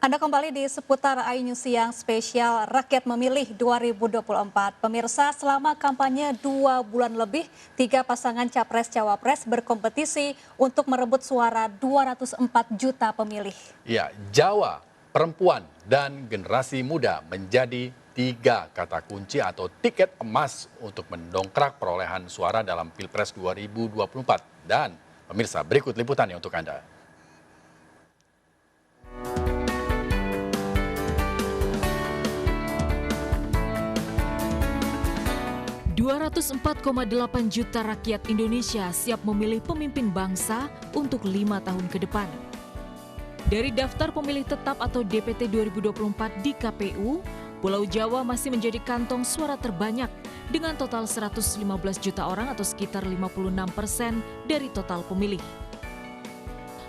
Anda kembali di seputar iNews Siang Spesial Rakyat Memilih 2024. Pemirsa, selama kampanye 2 bulan lebih, 3 pasangan Capres-Cawapres berkompetisi untuk merebut suara 204 juta pemilih. Ya, Jawa, perempuan, dan generasi muda menjadi 3 kata kunci atau tiket emas untuk mendongkrak perolehan suara dalam Pilpres 2024. Dan pemirsa, berikut liputannya untuk Anda. 204,8 juta rakyat Indonesia siap memilih pemimpin bangsa untuk 5 tahun ke depan. Dari daftar pemilih tetap atau DPT 2024 di KPU, Pulau Jawa masih menjadi kantong suara terbanyak dengan total 115 juta orang atau sekitar 56% dari total pemilih.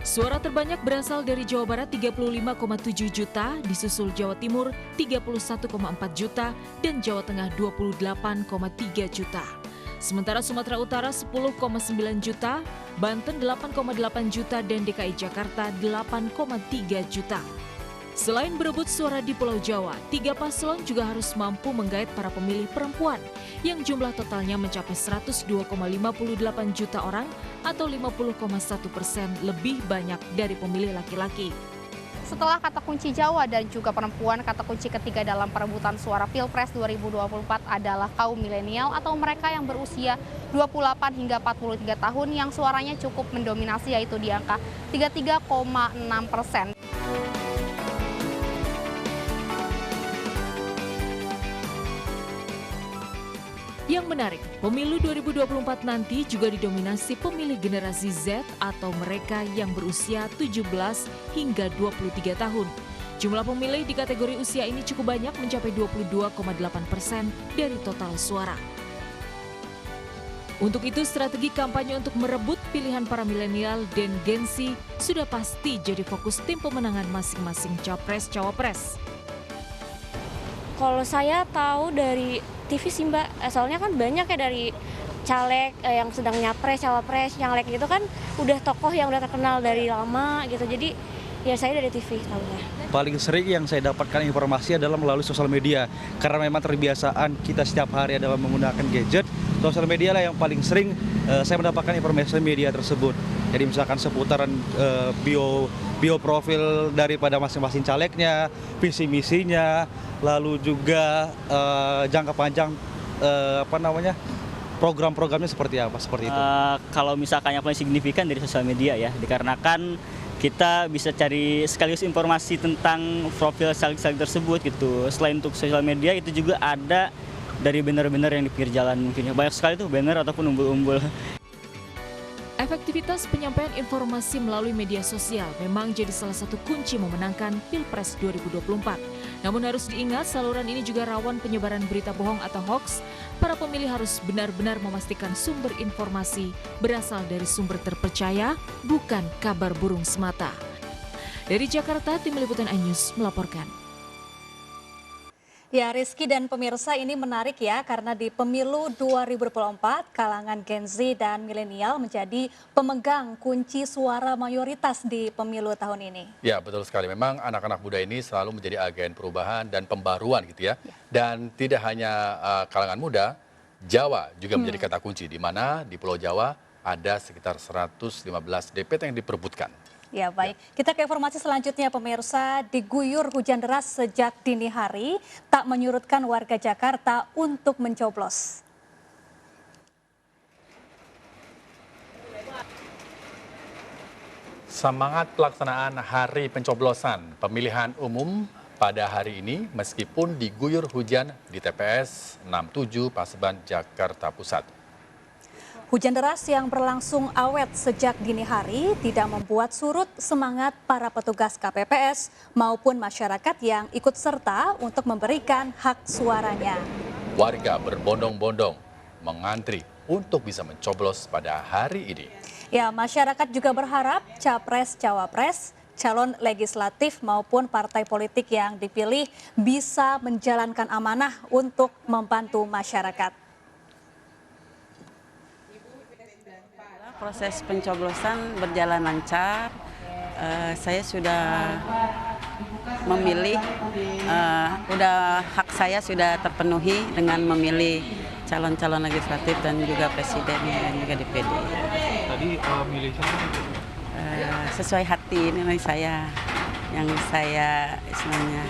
Suara terbanyak berasal dari Jawa Barat 35,7 juta, disusul Jawa Timur 31,4 juta, dan Jawa Tengah 28,3 juta. Sementara Sumatera Utara 10,9 juta, Banten 8,8 juta, dan DKI Jakarta 8,3 juta. Selain berebut suara di Pulau Jawa, 3 paslon juga harus mampu menggait para pemilih perempuan yang jumlah totalnya mencapai 102,58 juta orang atau 50,1% lebih banyak dari pemilih laki-laki. Setelah kata kunci Jawa dan juga perempuan, kata kunci ketiga dalam perebutan suara Pilpres 2024 adalah kaum milenial atau mereka yang berusia 28 hingga 43 tahun yang suaranya cukup mendominasi, yaitu di angka 33,6%. Yang menarik, pemilu 2024 nanti juga didominasi pemilih generasi Z atau mereka yang berusia 17 hingga 23 tahun. Jumlah pemilih di kategori usia ini cukup banyak, mencapai 22,8% dari total suara. Untuk itu, strategi kampanye untuk merebut pilihan para milenial dan Gen Z sudah pasti jadi fokus tim pemenangan masing-masing Capres-Cawapres. Kalau saya tahu dari TV sih Mbak, soalnya kan banyak ya dari caleg yang sedang nyapres, cawapres, caleg gitu kan udah tokoh yang udah terkenal dari lama gitu. Jadi ya saya dari TV tahunya. Paling sering yang saya dapatkan informasi adalah melalui sosial media. Karena memang terbiasaan kita setiap hari adalah menggunakan gadget, sosial media lah yang paling sering saya mendapatkan informasi media tersebut. Jadi misalkan seputaran bio profil daripada masing-masing calegnya, visi misinya, lalu juga jangka panjang program-programnya seperti apa, seperti itu. Kalau misalkan yang paling signifikan dari sosial media ya, dikarenakan kita bisa cari sekaligus informasi tentang profil caleg-caleg tersebut gitu. Selain untuk sosial media, itu juga ada dari banner-banner yang di pinggir jalan mungkin. Banyak sekali tuh banner ataupun umbul-umbul. Efektivitas penyampaian informasi melalui media sosial memang jadi salah satu kunci memenangkan Pilpres 2024. Namun harus diingat, saluran ini juga rawan penyebaran berita bohong atau hoax. Para pemilih harus benar-benar memastikan sumber informasi berasal dari sumber terpercaya, bukan kabar burung semata. Dari Jakarta, Tim Liputan iNews melaporkan. Ya, Rizky dan pemirsa, ini menarik ya karena di pemilu 2024 kalangan Gen Z dan milenial menjadi pemegang kunci suara mayoritas di pemilu tahun ini. Ya, betul sekali. Memang anak-anak muda ini selalu menjadi agen perubahan dan pembaruan gitu ya. Dan tidak hanya kalangan muda, Jawa juga menjadi kata kunci, di mana di Pulau Jawa ada sekitar 115 DPT yang diperebutkan. Ya, baik. Kita ke informasi selanjutnya, pemirsa. Diguyur hujan deras sejak dini hari tak menyurutkan warga Jakarta untuk mencoblos. Semangat pelaksanaan hari pencoblosan pemilihan umum pada hari ini meskipun diguyur hujan di TPS 67 Paseban, Jakarta Pusat. Hujan deras yang berlangsung awet sejak dini hari tidak membuat surut semangat para petugas KPPS maupun masyarakat yang ikut serta untuk memberikan hak suaranya. Warga berbondong-bondong mengantri untuk bisa mencoblos pada hari ini. Ya, masyarakat juga berharap Capres-Cawapres, calon legislatif maupun partai politik yang dipilih bisa menjalankan amanah untuk membantu masyarakat. Proses pencoblosan berjalan lancar. Saya sudah memilih, udah hak saya sudah terpenuhi dengan memilih calon-calon legislatif dan juga presiden dan juga DPD. Tadi milih Sesuai hati nilai saya, yang saya istilahnya.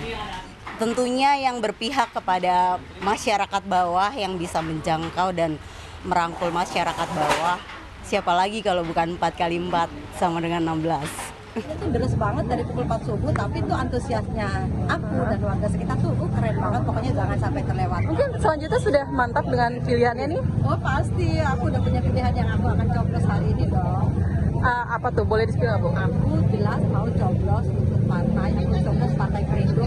Tentunya yang berpihak kepada masyarakat bawah yang bisa menjangkau dan merangkul masyarakat bawah. Siapa lagi kalau bukan 4x4 sama dengan 16. Itu deras banget dari pukul 4 subuh, tapi itu antusiasnya aku dan warga sekitar tuh keren banget, pokoknya jangan sampai terlewat. Mungkin selanjutnya sudah mantap dengan pilihannya nih? Oh pasti, aku udah punya pilihan yang aku akan coblos hari ini dong. Apa tuh, boleh di-spill nggak Bu? Aku jelas mau coblos untuk partai, aku coblos Partai Perindo.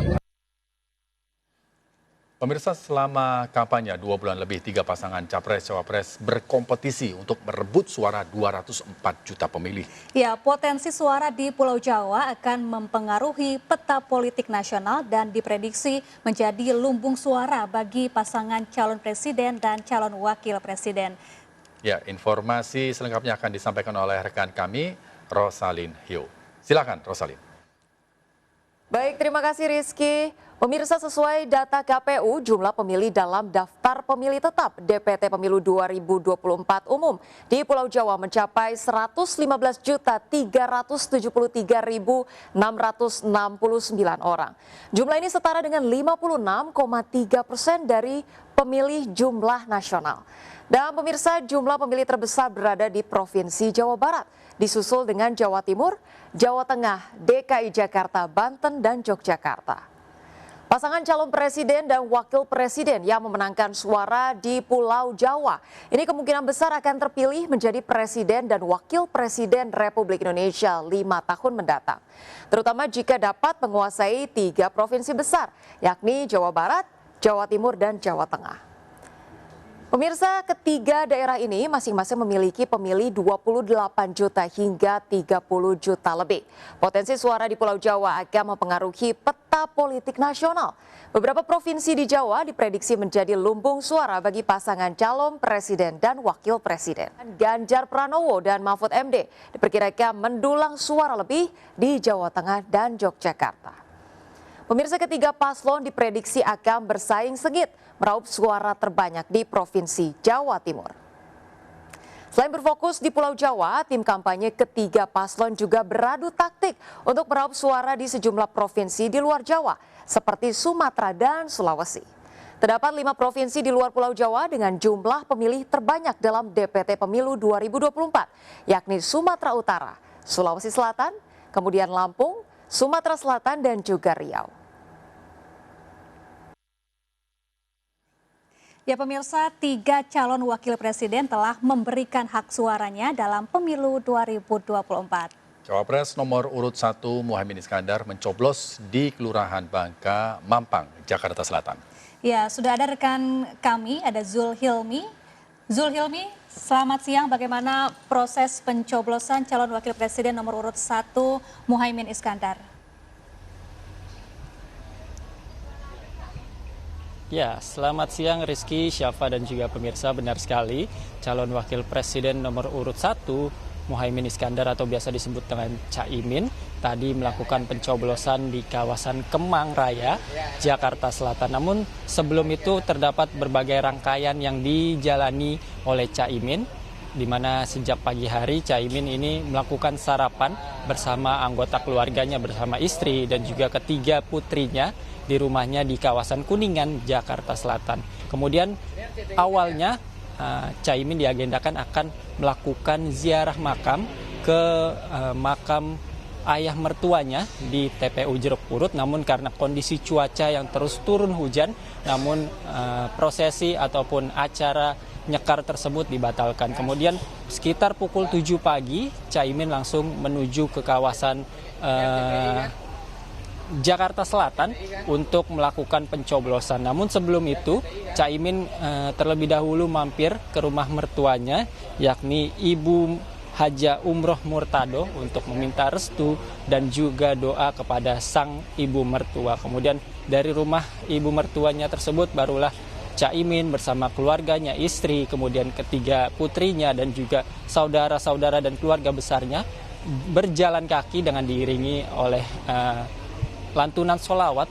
Pemirsa, selama kampanye 2 bulan lebih, 3 pasangan capres-cawapres berkompetisi untuk merebut suara 204 juta pemilih. Ya, potensi suara di Pulau Jawa akan mempengaruhi peta politik nasional dan diprediksi menjadi lumbung suara bagi pasangan calon presiden dan calon wakil presiden. Ya, informasi selengkapnya akan disampaikan oleh rekan kami, Rosalin Hio. Silakan, Rosalin. Baik, terima kasih Rizky. Pemirsa, sesuai data KPU, jumlah pemilih dalam daftar pemilih tetap DPT Pemilu 2024 umum di Pulau Jawa mencapai 115.373.669 orang. Jumlah ini setara dengan 56,3% dari pemilih jumlah nasional. Dan pemirsa, jumlah pemilih terbesar berada di Provinsi Jawa Barat, disusul dengan Jawa Timur, Jawa Tengah, DKI Jakarta, Banten, dan Yogyakarta. Pasangan calon presiden dan wakil presiden yang memenangkan suara di Pulau Jawa ini kemungkinan besar akan terpilih menjadi presiden dan wakil presiden Republik Indonesia 5 tahun mendatang. Terutama jika dapat menguasai 3 provinsi besar, yakni Jawa Barat, Jawa Timur, dan Jawa Tengah. Pemirsa, ketiga daerah ini masing-masing memiliki pemilih 28 juta hingga 30 juta lebih. Potensi suara di Pulau Jawa akan mempengaruhi peta politik nasional. Beberapa provinsi di Jawa diprediksi menjadi lumbung suara bagi pasangan calon presiden dan wakil presiden. Ganjar Pranowo dan Mahfud MD diperkirakan mendulang suara lebih di Jawa Tengah dan Yogyakarta. Pemirsa, ketiga paslon diprediksi akan bersaing sengit meraup suara terbanyak di Provinsi Jawa Timur. Selain berfokus di Pulau Jawa, tim kampanye ketiga paslon juga beradu taktik untuk meraup suara di sejumlah provinsi di luar Jawa, seperti Sumatera dan Sulawesi. Terdapat 5 provinsi di luar Pulau Jawa dengan jumlah pemilih terbanyak dalam DPT Pemilu 2024, yakni Sumatera Utara, Sulawesi Selatan, kemudian Lampung, Sumatera Selatan, dan juga Riau. Ya pemirsa, 3 calon wakil presiden telah memberikan hak suaranya dalam pemilu 2024. Cawapres nomor urut 1 Muhaimin Iskandar mencoblos di Kelurahan Bangka, Mampang, Jakarta Selatan. Ya, sudah ada rekan kami, ada Zul Hilmi. Zul Hilmi, selamat siang. Bagaimana proses pencoblosan calon wakil presiden nomor urut 1 Muhaimin Iskandar? Ya, selamat siang Rizky, Syafa, dan juga pemirsa. Benar sekali, calon wakil presiden nomor urut 1 Muhaimin Iskandar atau biasa disebut dengan Caimin tadi melakukan pencoblosan di kawasan Kemang Raya, Jakarta Selatan. Namun sebelum itu terdapat berbagai rangkaian yang dijalani oleh Caimin, di mana sejak pagi hari Caimin ini melakukan sarapan bersama anggota keluarganya, bersama istri dan juga ketiga putrinya di rumahnya di kawasan Kuningan, Jakarta Selatan. Kemudian awalnya Caimin diagendakan akan melakukan ziarah makam ke makam ayah mertuanya di TPU Jeruk Purut, namun karena kondisi cuaca yang terus turun hujan, namun prosesi ataupun acara nyekar tersebut dibatalkan. Kemudian sekitar pukul 7 pagi, Caimin langsung menuju ke kawasan Jakarta Selatan untuk melakukan pencoblosan. Namun sebelum itu, Caimin terlebih dahulu mampir ke rumah mertuanya, yakni Ibu Haja Umroh Murtado, untuk meminta restu dan juga doa kepada sang ibu mertua. Kemudian dari rumah ibu mertuanya tersebut barulah Caimin bersama keluarganya, istri, kemudian ketiga putrinya dan juga saudara-saudara dan keluarga besarnya berjalan kaki dengan diiringi oleh lantunan sholawat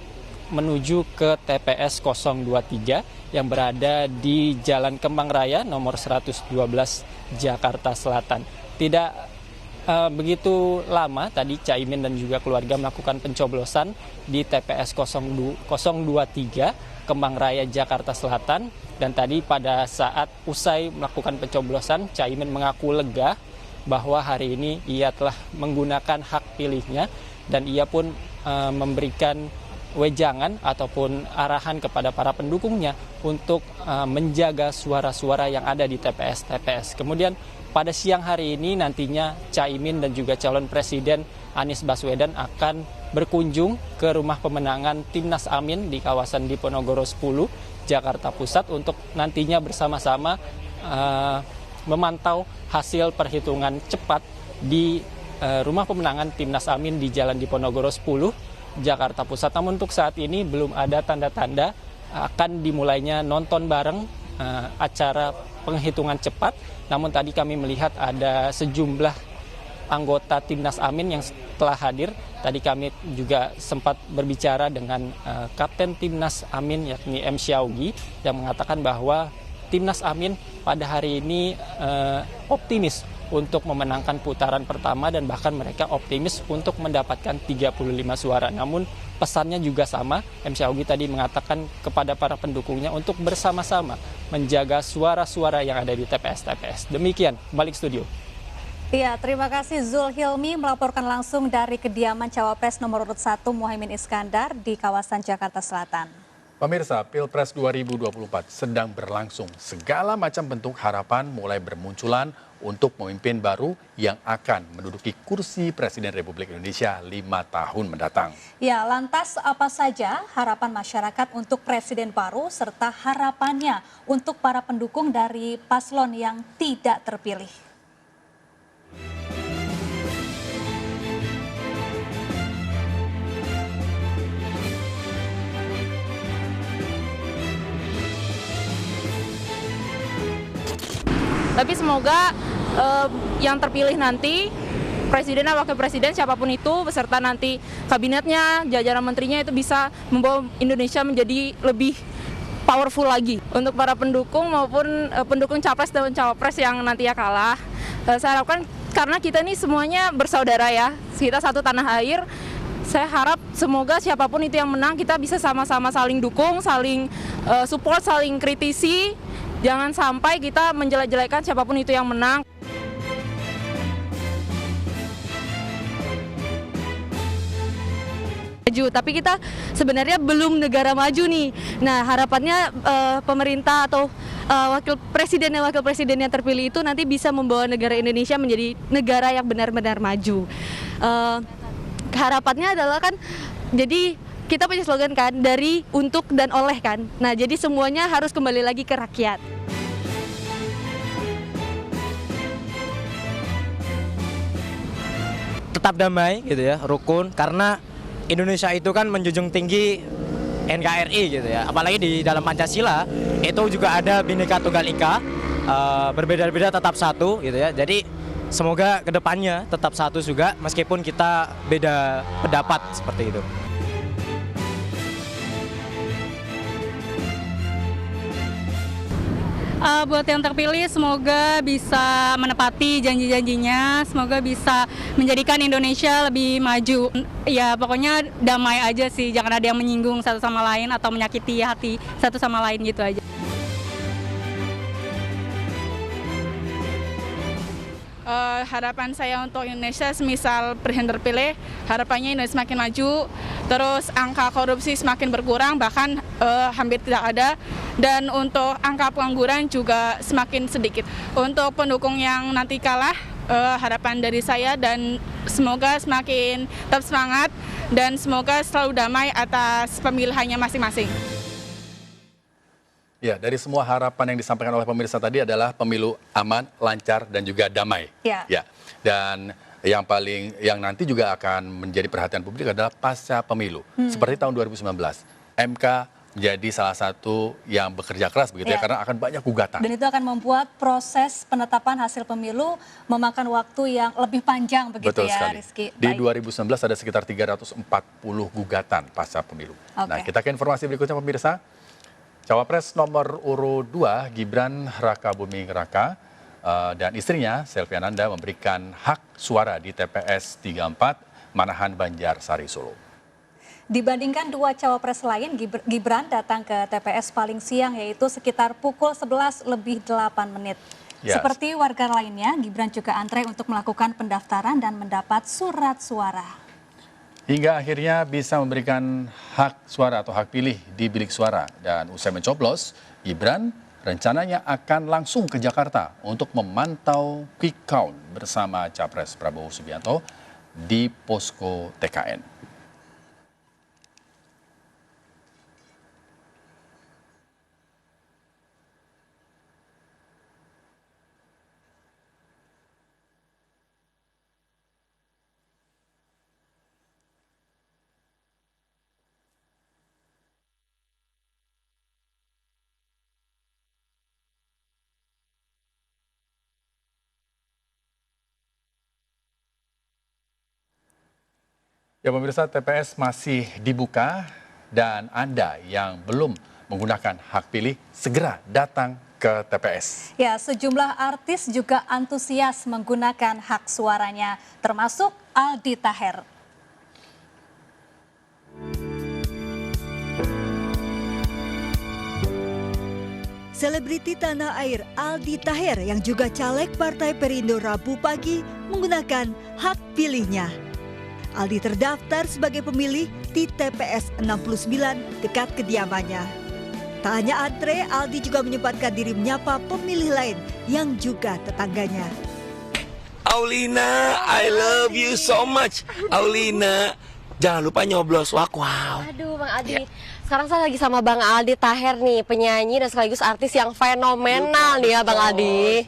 menuju ke TPS 023 yang berada di Jalan Kemang Raya nomor 112 Jakarta Selatan. Tidak begitu lama tadi Caimin dan juga keluarga melakukan pencoblosan di TPS 023 Kemang Raya Jakarta Selatan, dan tadi pada saat usai melakukan pencoblosan Caimin mengaku lega bahwa hari ini ia telah menggunakan hak pilihnya dan ia pun memberikan wejangan ataupun arahan kepada para pendukungnya untuk menjaga suara-suara yang ada di TPS-TPS. Kemudian pada siang hari ini nantinya Caimin dan juga calon presiden Anies Baswedan akan berkunjung ke rumah pemenangan Timnas Amin di kawasan Diponegoro 10, Jakarta Pusat untuk nantinya bersama-sama memantau hasil perhitungan cepat di rumah pemenangan Timnas Amin di Jalan Diponegoro 10, Jakarta Pusat. Namun untuk saat ini belum ada tanda-tanda akan dimulainya nonton bareng acara penghitungan cepat. Namun tadi kami melihat ada sejumlah anggota Timnas Amin yang telah hadir. Tadi kami juga sempat berbicara dengan Kapten Timnas Amin yakni M. Syaugi yang mengatakan bahwa Timnas Amin pada hari ini optimis untuk memenangkan putaran pertama dan bahkan mereka optimis untuk mendapatkan 35 suara. Namun pesannya juga sama, M. Syaugi tadi mengatakan kepada para pendukungnya untuk bersama-sama menjaga suara-suara yang ada di TPS-TPS. Demikian, balik studio. Iya, terima kasih Zul Hilmi melaporkan langsung dari kediaman Cawapres nomor urut 1 Muhaimin Iskandar di kawasan Jakarta Selatan. Pemirsa, Pilpres 2024 sedang berlangsung. Segala macam bentuk harapan mulai bermunculan untuk pemimpin baru yang akan menduduki kursi Presiden Republik Indonesia 5 tahun mendatang. Ya, lantas apa saja harapan masyarakat untuk Presiden baru serta harapannya untuk para pendukung dari paslon yang tidak terpilih? Tapi semoga yang terpilih nanti, presiden dan wakil presiden siapapun itu, beserta nanti kabinetnya, jajaran menterinya itu bisa membawa Indonesia menjadi lebih powerful lagi. Untuk para pendukung maupun pendukung capres dan cawapres yang nantinya kalah, saya harapkan karena kita ini semuanya bersaudara ya, kita satu tanah air. Saya harap semoga siapapun itu yang menang kita bisa sama-sama saling dukung, saling support, saling kritisi. Jangan sampai kita menjelek-jelekan siapapun itu yang menang. Tapi kita sebenarnya belum negara maju nih. Nah, harapannya pemerintah atau wakil presiden dan wakil presiden yang terpilih itu nanti bisa membawa negara Indonesia menjadi negara yang benar-benar maju. Harapannya adalah kan, jadi kita punya slogan kan, dari, untuk, dan oleh kan. Nah, jadi semuanya harus kembali lagi ke rakyat. Tetap damai gitu ya, rukun, karena Indonesia itu kan menjunjung tinggi NKRI gitu ya. Apalagi di dalam Pancasila itu juga ada Bhinneka Tunggal Ika, berbeda-beda tetap satu gitu ya. Jadi semoga kedepannya tetap satu juga meskipun kita beda pendapat seperti itu. Buat yang terpilih semoga bisa menepati janji-janjinya, semoga bisa menjadikan Indonesia lebih maju. Ya pokoknya damai aja sih, jangan ada yang menyinggung satu sama lain atau menyakiti hati satu sama lain gitu aja. Harapan saya untuk Indonesia semisal presiden terpilih, harapannya Indonesia semakin maju, terus angka korupsi semakin berkurang, bahkan hampir tidak ada, dan untuk angka pengangguran juga semakin sedikit. Untuk pendukung yang nanti kalah, harapan dari saya dan semoga semakin tetap semangat dan semoga selalu damai atas pemilihannya masing-masing. Ya, dari semua harapan yang disampaikan oleh pemirsa tadi adalah pemilu aman, lancar, dan juga damai. Ya. Dan yang nanti juga akan menjadi perhatian publik adalah pasca pemilu. Seperti tahun 2019, MK menjadi salah satu yang bekerja keras begitu ya, karena akan banyak gugatan. Dan itu akan membuat proses penetapan hasil pemilu memakan waktu yang lebih panjang begitu. Betul ya, sekali. Rizky. Di 2019 ada sekitar 340 gugatan pasca pemilu. Nah, kita ke informasi berikutnya pemirsa. Cawapres nomor urut 2 Gibran Rakabuming Raka dan istrinya Selvi Ananda memberikan hak suara di TPS 34 Manahan Banjarsari Solo. Dibandingkan dua cawapres lain, Gibran datang ke TPS paling siang yaitu sekitar pukul 11 lebih 8 menit. Yes. Seperti warga lainnya, Gibran juga antre untuk melakukan pendaftaran dan mendapat surat suara. Hingga akhirnya bisa memberikan hak suara atau hak pilih di bilik suara. Dan usai mencoblos, Gibran rencananya akan langsung ke Jakarta untuk memantau quick count bersama Capres Prabowo Subianto di posko TKN. Ya pemirsa, TPS masih dibuka dan Anda yang belum menggunakan hak pilih segera datang ke TPS. Ya, sejumlah artis juga antusias menggunakan hak suaranya, termasuk Aldi Taher. Selebriti tanah air Aldi Taher yang juga caleg Partai Perindo Rabu pagi menggunakan hak pilihnya. Aldi terdaftar sebagai pemilih di TPS 69 dekat kediamannya. Tak hanya antre, Aldi juga menyempatkan diri menyapa pemilih lain yang juga tetangganya. Aulina, I love you so much. Aulina, jangan lupa nyoblos wow. Aduh Bang Aldi, sekarang saya lagi sama Bang Aldi Taher nih, penyanyi dan sekaligus artis yang fenomenal nih ya Bang Aldi.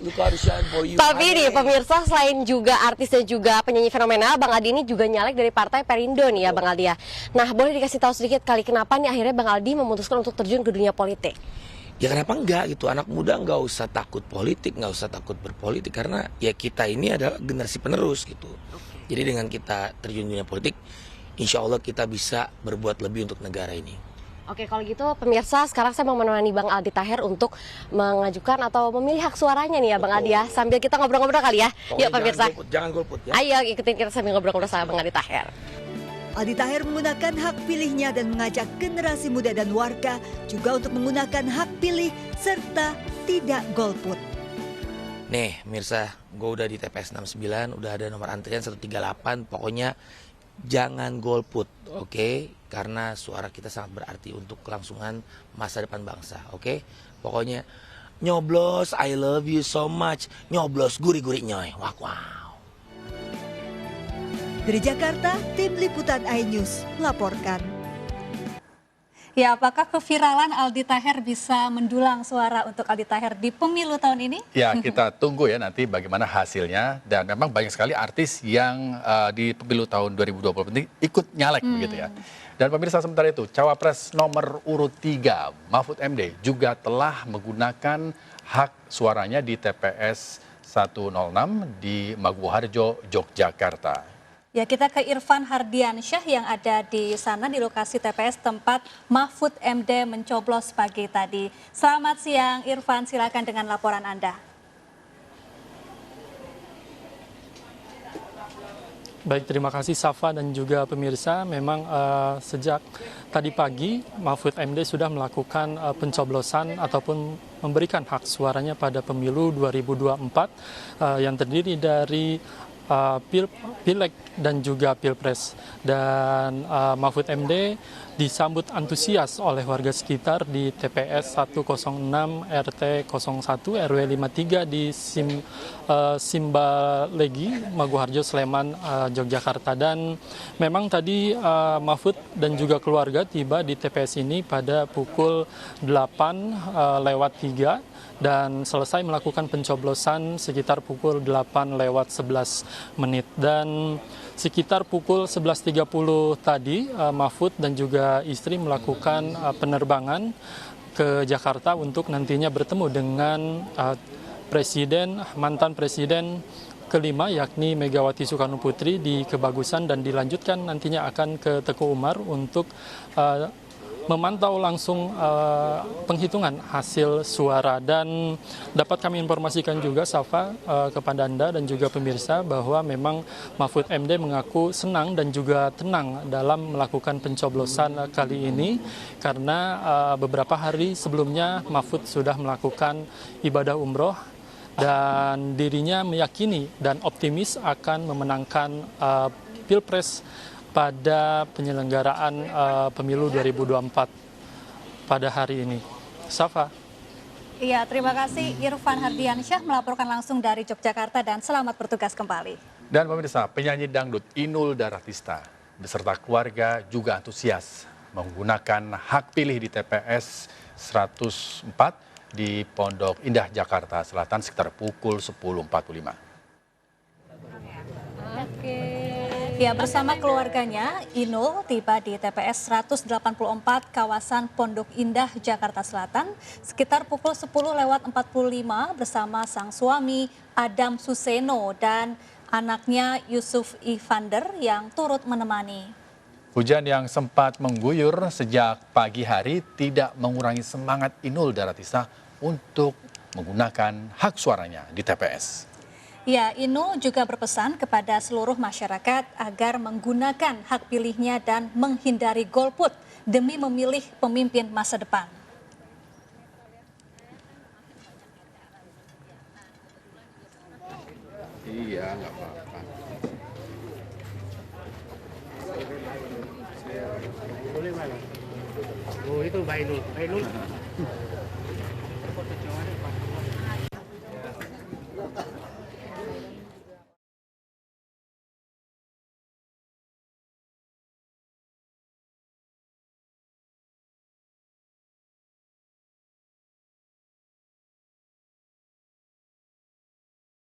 Tapi nih pemirsa, selain juga artis dan juga penyanyi fenomenal, Bang Aldi ini juga nyalek dari Partai Perindo nih ya Bang Aldi ya. Nah, boleh dikasih tahu sedikit kali kenapa nih akhirnya Bang Aldi memutuskan untuk terjun ke dunia politik? Ya kenapa enggak gitu, anak muda nggak usah takut politik, nggak usah takut berpolitik, karena ya kita ini adalah generasi penerus gitu. Jadi dengan kita terjun dunia politik, insya Allah kita bisa berbuat lebih untuk negara ini. Oke, kalau gitu pemirsa, sekarang saya mau menemani Bang Aldi Taher untuk mengajukan atau memilih hak suaranya nih ya Bang Aldi ya. Sambil kita ngobrol-ngobrol kali ya. Yuk pemirsa. Jangan golput ya. Ayo ikutin kita sambil ngobrol-ngobrol sama Bang Aldi Taher. Aldi Taher menggunakan hak pilihnya dan mengajak generasi muda dan warga juga untuk menggunakan hak pilih serta tidak golput. Nih Mirsa, gue udah di TPS 69, udah ada nomor antrian 138, pokoknya jangan golput, oke? Karena suara kita sangat berarti untuk kelangsungan masa depan bangsa, oke? Pokoknya nyoblos, I love you so much, nyoblos guri-guri nyoy, wow. Dari Jakarta, tim liputan iNews melaporkan. Ya, apakah keviralan Aldi Taher bisa mendulang suara untuk Aldi Taher di pemilu tahun ini? Ya, kita tunggu ya nanti bagaimana hasilnya. Dan memang banyak sekali artis yang di pemilu tahun 2020 ini ikut nyalek begitu ya. Dan pemirsa, sementara itu, Cawapres nomor urut 3 Mahfud MD juga telah menggunakan hak suaranya di TPS 106 di Maguwoharjo, Yogyakarta. Ya, kita ke Irfan Hardiansyah yang ada di sana di lokasi TPS tempat Mahfud MD mencoblos pagi tadi. Selamat siang Irfan, silakan dengan laporan Anda. Baik, terima kasih Safa dan juga pemirsa. Memang sejak tadi pagi Mahfud MD sudah melakukan pencoblosan ataupun memberikan hak suaranya pada pemilu 2024 yang terdiri dari Pileg dan juga Pilpres. Dan Mahfud MD disambut antusias oleh warga sekitar di TPS 106 RT 01 RW 53 di Simbalegi, Maguwoharjo, Sleman, Yogyakarta. Dan memang tadi Mahfud dan juga keluarga tiba di TPS ini pada pukul 8 lewat 3. dan selesai melakukan pencoblosan sekitar pukul 8:11 dan sekitar pukul 11.30 tadi Mahfud dan juga istri melakukan penerbangan ke Jakarta untuk nantinya bertemu dengan mantan presiden kelima yakni Megawati Soekarno Putri di Kebagusan dan dilanjutkan nantinya akan ke Teguh Umar untuk memantau langsung penghitungan hasil suara. Dan dapat kami informasikan juga Safa kepada Anda dan juga pemirsa bahwa memang Mahfud MD mengaku senang dan juga tenang dalam melakukan pencoblosan kali ini karena beberapa hari sebelumnya Mahfud sudah melakukan ibadah umroh dan dirinya meyakini dan optimis akan memenangkan Pilpres pada penyelenggaraan pemilu 2024 pada hari ini. Safa. Iya, terima kasih Irfan Hardiansyah melaporkan langsung dari Yogyakarta dan selamat bertugas kembali. Dan pemirsa, penyanyi dangdut Inul Daratista beserta keluarga juga antusias menggunakan hak pilih di TPS 104 di Pondok Indah, Jakarta Selatan sekitar pukul 10.45. Ya, bersama keluarganya, Inul tiba di TPS 184 kawasan Pondok Indah, Jakarta Selatan sekitar pukul 10:45 bersama sang suami Adam Suseno dan anaknya Yusuf Ivander yang turut menemani. Hujan yang sempat mengguyur sejak pagi hari tidak mengurangi semangat Inul Daratista untuk menggunakan hak suaranya di TPS. Ya, Inul juga berpesan kepada seluruh masyarakat agar menggunakan hak pilihnya dan menghindari golput demi memilih pemimpin masa depan. Iya, nggak apa-apa. Boleh mana? Oh itu Mbak Inul.